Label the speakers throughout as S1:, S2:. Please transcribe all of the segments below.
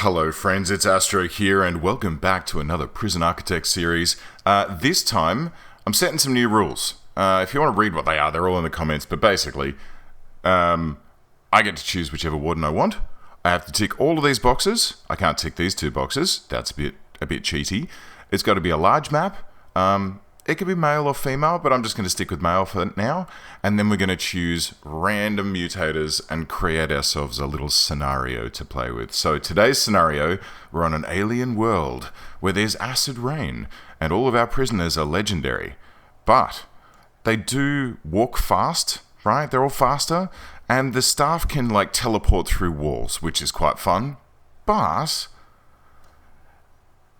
S1: Hello friends, it's Astro here and welcome back to another Prison Architect series. This time, I'm setting some new rules. If you want to read what they are, they're all in the comments, but basically, I get to choose whichever warden I want. I have to tick all of these boxes. I can't tick these two boxes. That's a bit cheaty. It's got to be a large map. It could be male or female, but I'm just going to stick with male for now. And then we're going to choose random mutators and create ourselves a little scenario to play with. So today's scenario, we're on an alien world where there's acid rain and all of our prisoners are legendary. But they do walk fast, right? They're all faster. And the staff can like teleport through walls, which is quite fun. But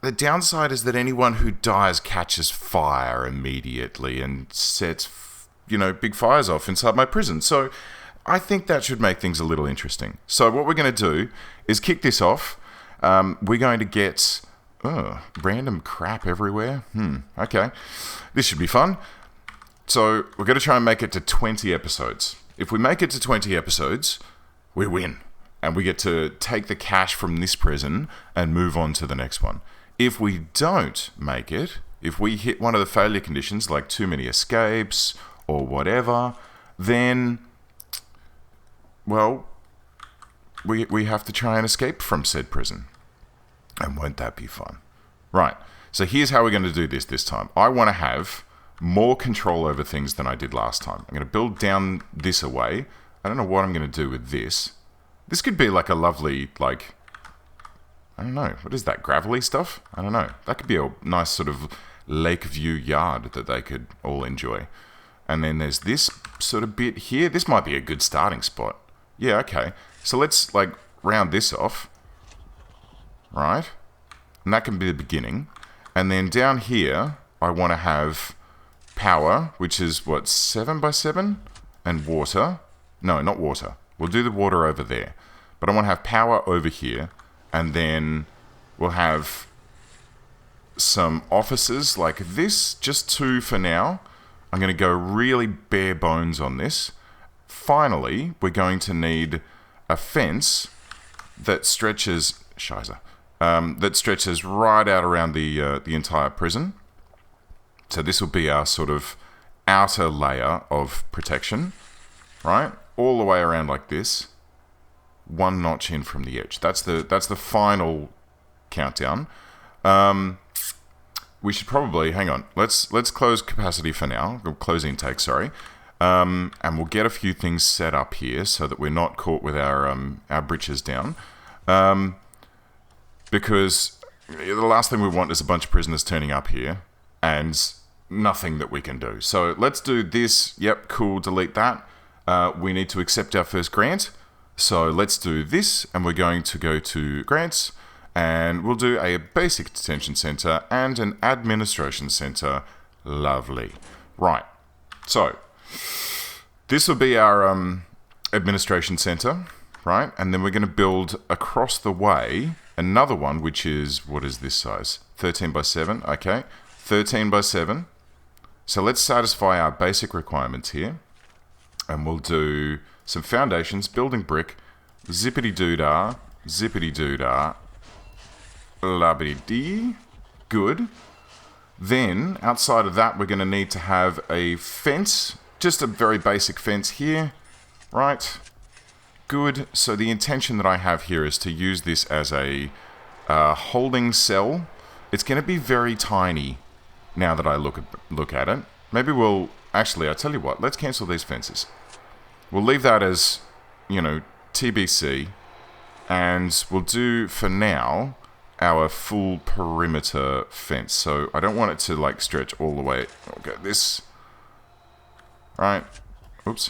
S1: the downside is that anyone who dies catches fire immediately and sets, big fires off inside my prison. So I think that should make things a little interesting. So what we're going to do is kick this off. We're going to get random crap everywhere. Okay. This should be fun. So we're going to try and make it to 20 episodes. If we make it to 20 episodes, we win. And we get to take the cash from this prison and move on to the next one. If we don't make it, if we hit one of the failure conditions, like too many escapes or whatever, then, well, we have to try and escape from said prison. And won't that be fun? Right, so here's how we're going to do this time. I want to have more control over things than I did last time. I'm going to build down this away. I don't know what I'm going to do with this. This could be like a lovely, I don't know. What is that? Gravelly stuff? I don't know. That could be a nice sort of lake view yard that they could all enjoy. And then there's this sort of bit here. This might be a good starting spot. Yeah, okay. So let's round this off. Right? And that can be the beginning. And then down here, I want to have power, which is 7 by 7? And water. No, not water. We'll do the water over there. But I want to have power over here. And then we'll have some offices like this, just 2 for now. I'm going to go really bare bones on this. Finally, we're going to need a fence that stretches, that stretches right out around the entire prison. So this will be our sort of outer layer of protection, right? All the way around like this. 1 notch in from the edge. That's the final countdown. We should probably hang on. Let's close capacity for now. We'll close intake, sorry. And we'll get a few things set up here so that we're not caught with our britches down. Because the last thing we want is a bunch of prisoners turning up here and nothing that we can do. So let's do this. Yep, cool. Delete that. We need to accept our first grant. So let's do this, and we're going to go to grants, and we'll do a basic detention center and an administration center. Lovely. Right. So this will be our administration center, right? And then we're going to build across the way another one, which is, what is this size? 13 by 7. Okay. 13 by 7. So let's satisfy our basic requirements here, and we'll do some foundations, building brick, zippity-doo-dah, la-biddy-dee, good. Then, outside of that, we're going to need to have a fence, just a very basic fence here, right? Good. So the intention that I have here is to use this as a holding cell. It's going to be very tiny now that I look at it. Maybe we'll, actually, I'll tell you what, let's cancel these fences. We'll leave that as, TBC, and we'll do, for now, our full perimeter fence. So I don't want it to, stretch all the way. Okay, this, right, oops,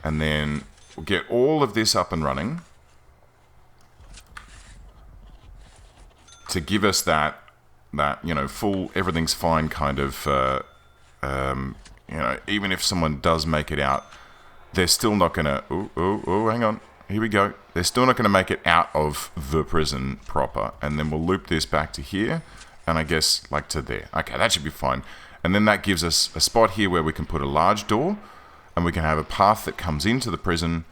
S1: and then we'll get all of this up and running to give us that, full, everything's fine kind of, even if someone does make it out, they're still not going to... hang on. Here we go. They're still not going to make it out of the prison proper. And then we'll loop this back to here. And I guess, to there. Okay, that should be fine. And then that gives us a spot here where we can put a large door. And we can have a path that comes into the prison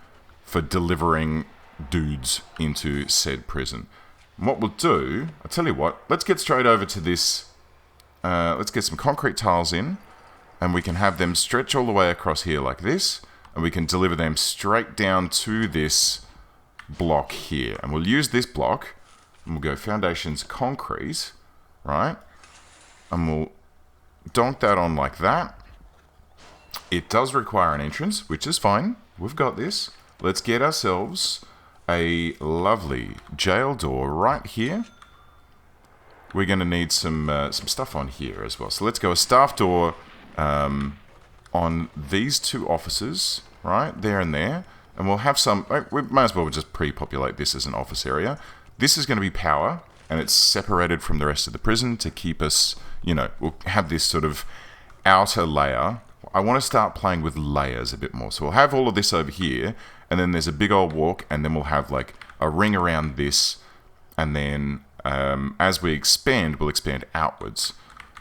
S1: for delivering dudes into said prison. And what we'll do, I'll tell you what, let's get straight over to this. Let's get some concrete tiles in, and we can have them stretch all the way across here like this, and we can deliver them straight down to this block here. And we'll use this block, and we'll go foundations concrete, right? And we'll donk that on like that. It does require an entrance, which is fine. We've got this. Let's get ourselves a lovely jail door right here. We're going to need some stuff on here as well. So let's go a staff door on these two offices, right? There and there. And we'll have some... We might as well just pre-populate this as an office area. This is going to be power, and it's separated from the rest of the prison to keep us, you know, we'll have this sort of outer layer. I want to start playing with layers a bit more. So we'll have all of this over here, and then there's a big old walk, and then we'll have like a ring around this, and then as we expand, we'll expand outwards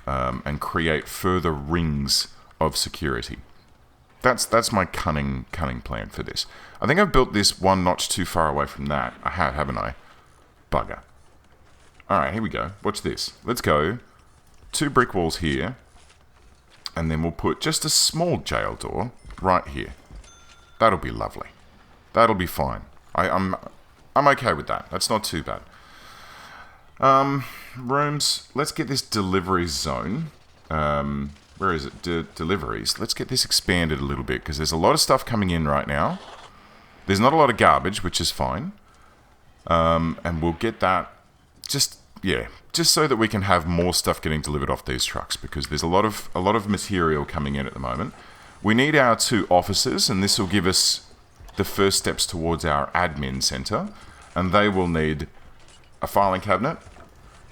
S1: and create further rings of security. That's my cunning plan for this. I think I've built this one notch too far away from that. I have, haven't I? Bugger. Alright, here we go. Watch this. Let's go 2 brick walls here, and then we'll put just a small jail door right here. That'll be lovely. That'll be fine. I'm okay with that. That's not too bad. Rooms. Let's get this deliveries zone. Where is it? Deliveries. Let's get this expanded a little bit, because there's a lot of stuff coming in right now. There's not a lot of garbage, which is fine. And we'll get that just so that we can have more stuff getting delivered off these trucks, because there's a lot of material coming in at the moment. We need our 2 offices, and this will give us the first steps towards our admin center, and they will need a filing cabinet.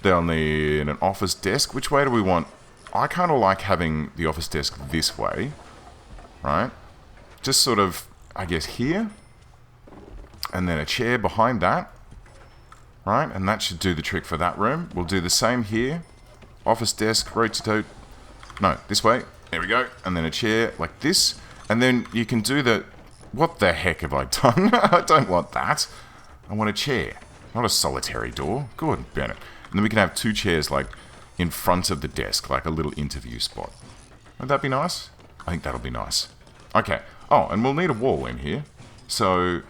S1: They'll need an office desk. Which way do we want? I kind of like having the office desk this way, right? Just sort of, I guess, here, and then a chair behind that, right? And that should do the trick for that room. We'll do the same here. Office desk, rotate. No, this way. There we go. And then a chair like this. And then you can do the... What the heck have I done? I don't want that. I want a chair, not a solitary door. Good, burn it. And then we can have 2 chairs like in front of the desk, like a little interview spot. Would that be nice? I think that'll be nice. Okay. Oh, and we'll need a wall in here. So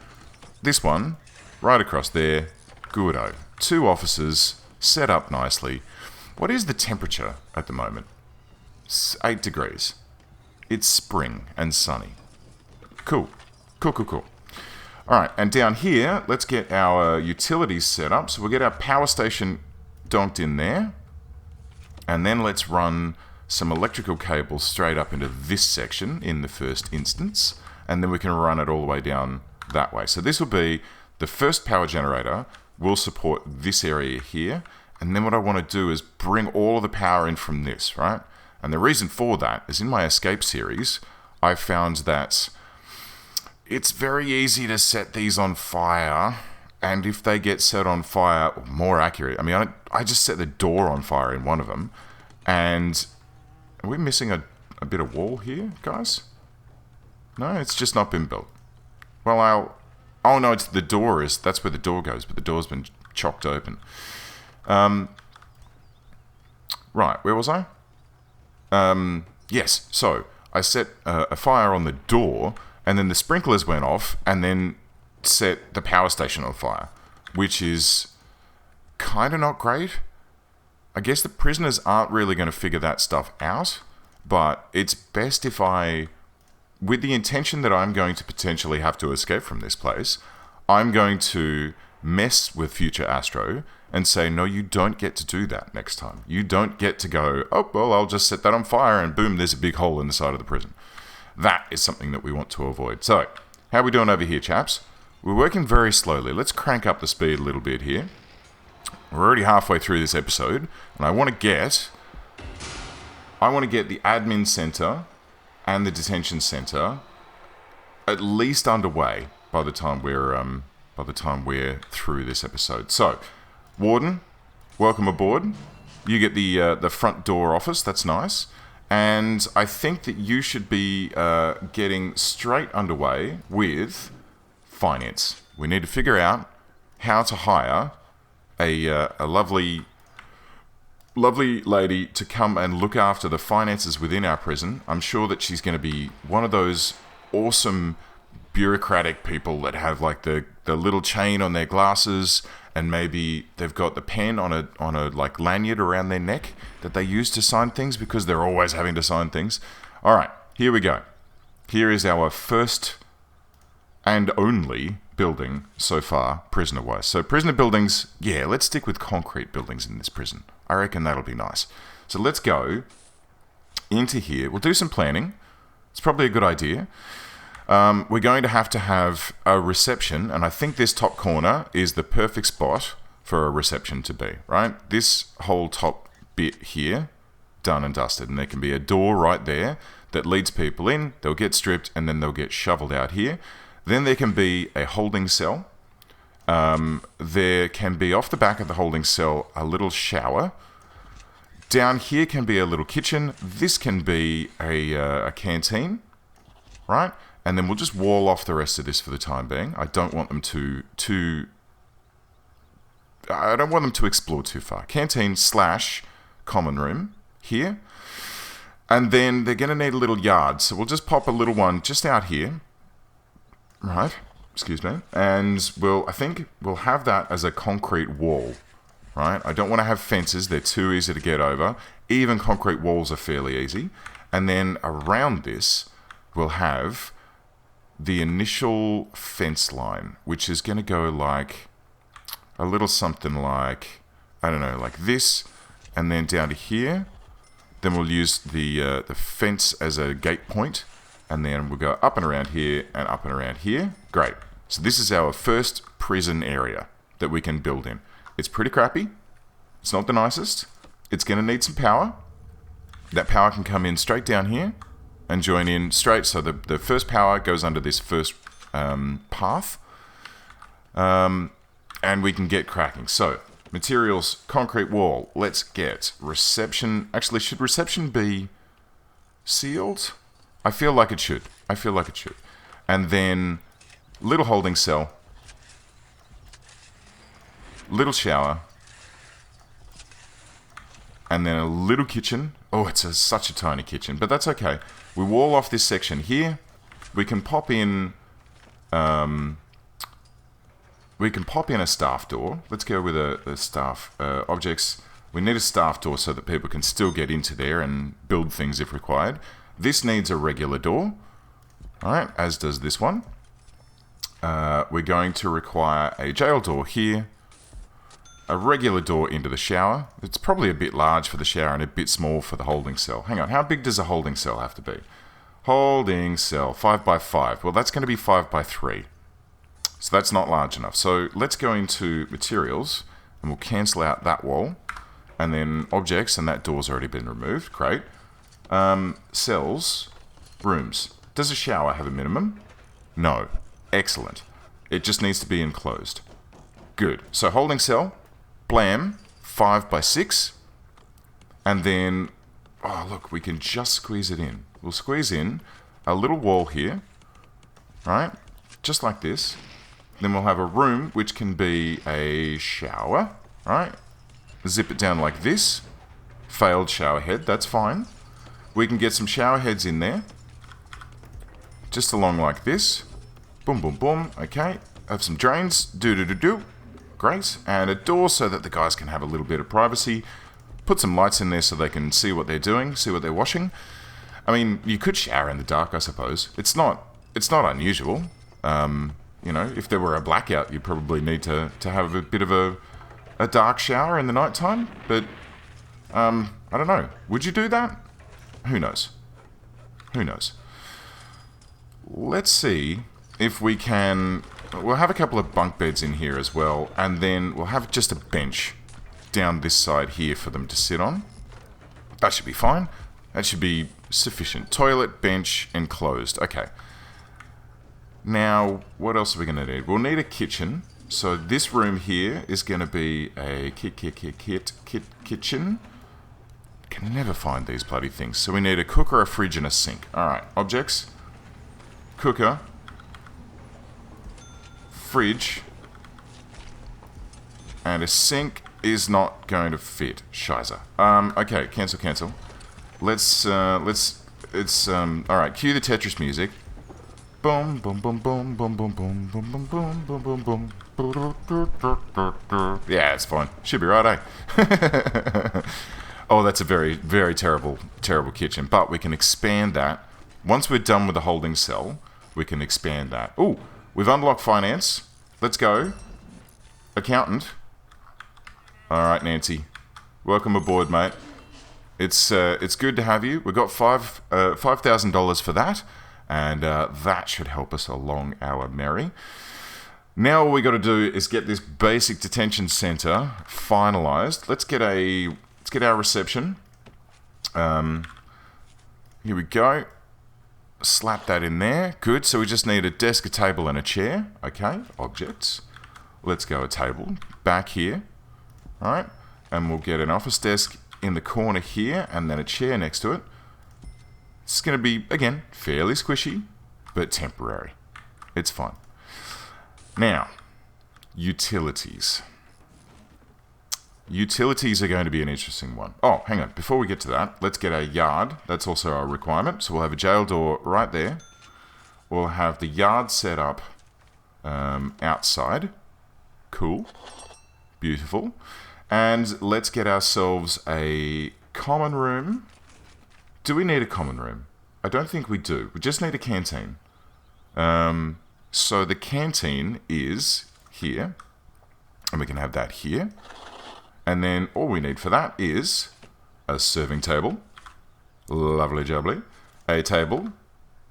S1: this one, right across there. Goodo. 2 offices set up nicely. What is the temperature at the moment? 8 degrees. It's spring and sunny. Cool. Cool. Alright, and down here, let's get our utilities set up. So we'll get our power station donked in there. And then let's run some electrical cables straight up into this section in the first instance. And then we can run it all the way down that way. So this will be the first power generator. Will support this area here. And then what I want to do is bring all of the power in from this, right? And the reason for that is in my escape series, I found that it's very easy to set these on fire, and if they get set on fire, or more accurate, I mean, I just set the door on fire in one of them, and are we missing a bit of wall here, guys? No, it's just not been built. Well, oh no, it's the door that's where the door goes, but the door's been chopped open. Right, where was I? Yes, so I set a fire on the door, and then the sprinklers went off, and then set the power station on fire, which is kind of not great. I guess the prisoners aren't really going to figure that stuff out, but it's best if with the intention that I'm going to potentially have to escape from this place, I'm going to mess with future Astro and say, no, you don't get to do that next time. You don't get to go, oh, well, I'll just set that on fire, and boom, there's a big hole in the side of the prison. That is something that we want to avoid. So, how are we doing over here, chaps? We're working very slowly. Let's crank up the speed a little bit here. We're already halfway through this episode, and I want to get the admin center and the detention center at least underway by the time we're through this episode. So, Warden, welcome aboard. You get the front door office. That's nice. And I think that you should be getting straight underway with finance. We need to figure out how to hire a lovely lady to come and look after the finances within our prison. I'm sure that she's going to be one of those awesome bureaucratic people that have like the little chain on their glasses, and maybe they've got the pen on a like lanyard around their neck that they use to sign things because they're always having to sign things. All right, here we go. Here is our first and only building so far, prisoner-wise. So prisoner buildings, yeah, let's stick with concrete buildings in this prison. I reckon that'll be nice. So let's go into here. We'll do some planning. It's probably a good idea. We're going to have a reception, and I think this top corner is the perfect spot for a reception to be, right? This whole top bit here, done and dusted, and there can be a door right there that leads people in. They'll get stripped, and then they'll get shoveled out here. Then there can be a holding cell. There can be, off the back of the holding cell, a little shower. Down here can be a little kitchen. This can be a canteen, right? And then we'll just wall off the rest of this for the time being. I don't want them to explore too far. Canteen / common room here. And then they're going to need a little yard. So we'll just pop a little one just out here. Right, excuse me. And I think we'll have that as a concrete wall. Right, I don't want to have fences. They're too easy to get over. Even concrete walls are fairly easy. And then around this, we'll have the initial fence line, which is going to go like a little something like, I don't know, like this, and then down to here. Then we'll use the fence as a gate point, and then we'll go up and around here and up and around here. Great. So this is our first prison area that we can build in. It's pretty crappy. It's not the nicest. It's going to need some power. That power can come in straight down here and join in straight. So the first power goes under this first path. And we can get cracking. So, materials, concrete wall. Let's get reception. Actually, should reception be sealed? I feel like it should. And then little holding cell. Little shower. And then a little kitchen. Oh, it's such a tiny kitchen, but that's okay. We wall off this section here. We can pop in a staff door. Let's go with a staff objects. We need a staff door so that people can still get into there and build things if required. This needs a regular door. Alright, as does this one. We're going to require a jail door here. A regular door into the shower. It's probably a bit large for the shower and a bit small for the holding cell. Hang on, how big does a holding cell have to be? Holding cell, 5 by 5. Well, that's going to be 5 by 3. So that's not large enough. So let's go into materials and we'll cancel out that wall. And then objects, and that door's already been removed. Great. Cells, rooms. Does a shower have a minimum? No. Excellent. It just needs to be enclosed. Good. So holding cell, blam, 5 by 6. And then, oh look, we can just squeeze it in. We'll squeeze in a little wall here, right? Just like this. Then we'll have a room, which can be a shower, right? Zip it down like this. Failed shower head, that's fine. We can get some shower heads in there. Just along like this. Boom, boom, boom. Okay. Have some drains. Do. Great. And a door so that the guys can have a little bit of privacy. Put some lights in there so they can see what they're doing, see what they're washing. I mean, you could shower in the dark, I suppose. It's not unusual. You know, if there were a blackout, you'd probably need to have a bit of a dark shower in the nighttime. But, I don't know. Would you do that? Who knows? Let's see if we can... We'll have a couple of bunk beds in here as well. And then we'll have just a bench down this side here for them to sit on. That should be fine. That should be sufficient. Toilet, bench, enclosed. Okay. Now, what else are we going to need? We'll need a kitchen. So this room here is going to be a kitchen. Can never find these bloody things. So we need a cooker, a fridge, and a sink. Alright, objects. Cooker. Fridge. And a sink is not going to fit. Shiza. Okay, cancel. Let's, alright, cue the Tetris music. Boom, boom, boom, boom, boom, boom, boom, boom, boom, boom, boom, boom, boom. Yeah, it's fine. Should be right, eh? Oh, that's a very, very terrible kitchen. But we can expand that. Once we're done with the holding cell, we can expand that. Ooh, we've unlocked finance. Let's go. Accountant. Alright, Nancy. Welcome aboard, mate. It's good to have you. We've got $5,000 for that. And that should help us along our merry. Now all we got to do is get this basic detention center finalized. Let's get our reception. Here we go. Slap that in there. Good. So we just need a desk, a table, and a chair. Okay. Objects. Let's go a table back here. All right. And we'll get an office desk in the corner here, and then a chair next to it. It's going to be, again, fairly squishy, but temporary. It's fine. Now, utilities. Utilities are going to be an interesting one. Oh, hang on. Before we get to that, let's get a yard. That's also our requirement. So we'll have a jail door right there. We'll have the yard set up outside. Cool. Beautiful. And let's get ourselves a common room. Do we need a common room? I don't think we do. We just need a canteen. So the canteen is here. And we can have that here. And then all we need for that is a serving table. Lovely jubbly. A table.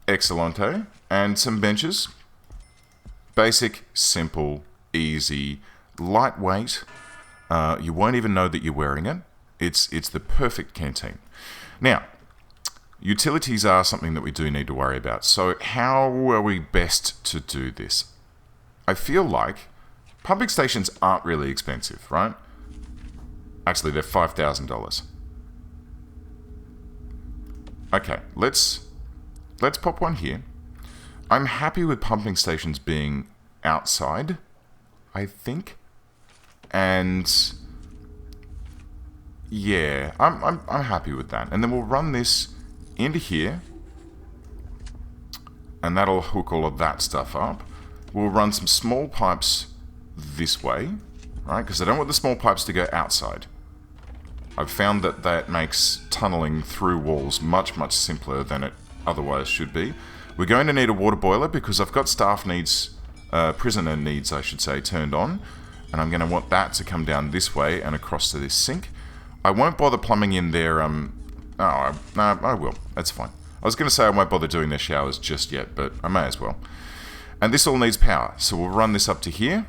S1: Excellente. And some benches. Basic, simple, easy, lightweight. You won't even know that you're wearing it. It's the perfect canteen. Now, utilities are something that we do need to worry about. So how are we best to do this? I feel like pumping stations aren't really expensive, right? Actually, they're $5,000. Okay, let's pop one here. I'm happy with pumping stations being outside, I think. And yeah, I'm happy with that. And then we'll run this into here, and that'll hook all of that stuff up. We'll run some small pipes this way, right? Because I don't want the small pipes to go outside. I've found that makes tunneling through walls much, much simpler than it otherwise should be. We're going to need a water boiler because I've got staff needs, prisoner needs, I should say, turned on. And I'm going to want that to come down this way and across to this sink. I won't bother plumbing in their, no, I will. That's fine. I was going to say I won't bother doing their showers just yet, but I may as well. And this all needs power, so we'll run this up to here.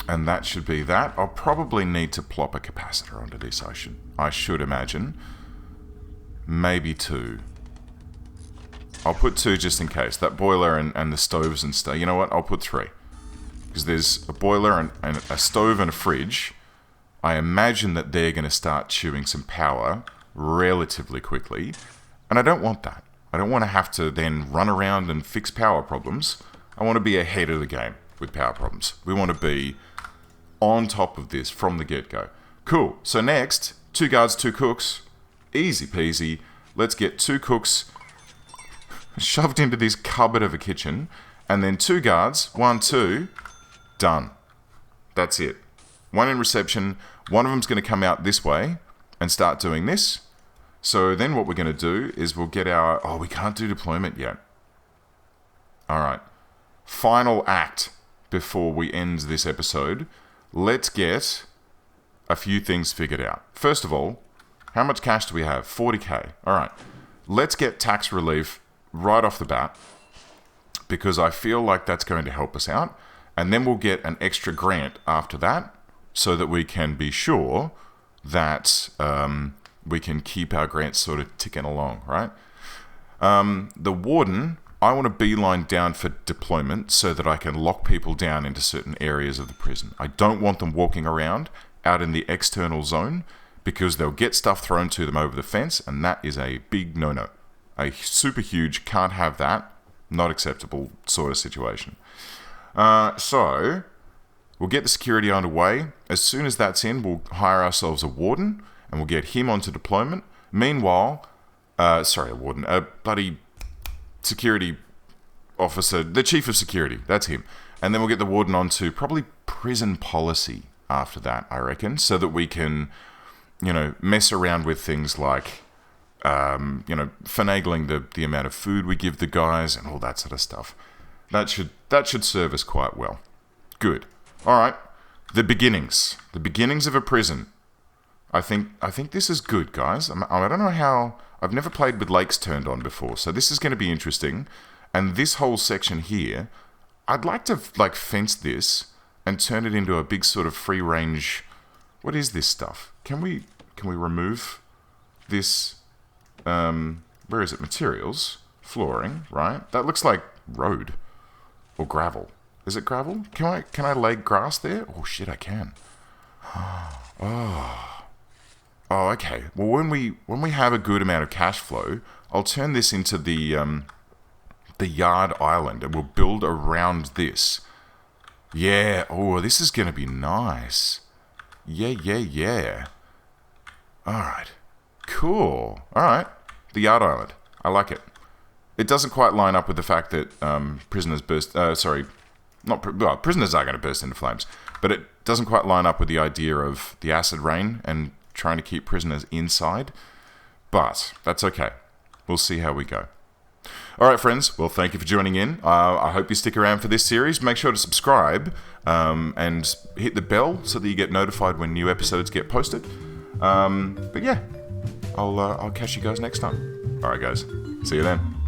S1: And that should be that. I'll probably need to plop a capacitor onto this, I should imagine. Maybe 2. I'll put 2 just in case. That boiler and the stoves and stuff. You know what? I'll put 3. Because there's a boiler and a stove and a fridge. I imagine that they're going to start chewing some power relatively quickly. And I don't want that. I don't want to have to then run around and fix power problems. I want to be ahead of the game with power problems. We want to be on top of this from the get-go. Cool. So next, 2 guards, 2 cooks. Easy peasy. Let's get 2 cooks shoved into this cupboard of a kitchen. And then 2 guards, 1, 2... Done. That's it. 1 in reception. One of them's going to come out this way and start doing this. So then what we're going to do is we'll get our... Oh, we can't do deployment yet. Alright. Final act before we end this episode. Let's get a few things figured out. First of all, how much cash do we have? 40k. Alright. Let's get tax relief right off the bat, because I feel like that's going to help us out. And then we'll get an extra grant after that, so that we can be sure that we can keep our grants sort of ticking along, right? The warden, I want to beeline down for deployment so that I can lock people down into certain areas of the prison. I don't want them walking around out in the external zone, because they'll get stuff thrown to them over the fence, and that is a big no-no. A super huge, can't have that, not acceptable sort of situation. So, We'll get the security underway. As soon as that's in, we'll hire ourselves a warden, and we'll get him onto deployment. Meanwhile, a warden, a bloody security officer, the chief of security, that's him. And then we'll get the warden onto probably prison policy after that, I reckon, so that we can, mess around with things like, finagling the amount of food we give the guys and all that sort of stuff. That should serve us quite well. Good. All right. The beginnings of a prison. I think this is good, guys. I don't know how. I've never played with lakes turned on before, so this is going to be interesting. And this whole section here, I'd like to fence this and turn it into a big sort of free range. What is this stuff? Can we remove this? Where is it? Materials, flooring, right? That looks like road or gravel. Is it gravel? Can I lay grass there? Oh shit, I can. Oh, okay. Well, when we have a good amount of cash flow, I'll turn this into the yard island, and we'll build around this. Yeah. Oh, this is gonna be nice. Yeah. All right. Cool. All right. The yard island. I like it. It doesn't quite line up with the fact that prisoners prisoners are going to burst into flames, but it doesn't quite line up with the idea of the acid rain and trying to keep prisoners inside. But that's okay. We'll see how we go. All right, friends. Well, thank you for joining in. I hope you stick around for this series. Make sure to subscribe and hit the bell so that you get notified when new episodes get posted. But yeah, I'll catch you guys next time. All right, guys. See you then.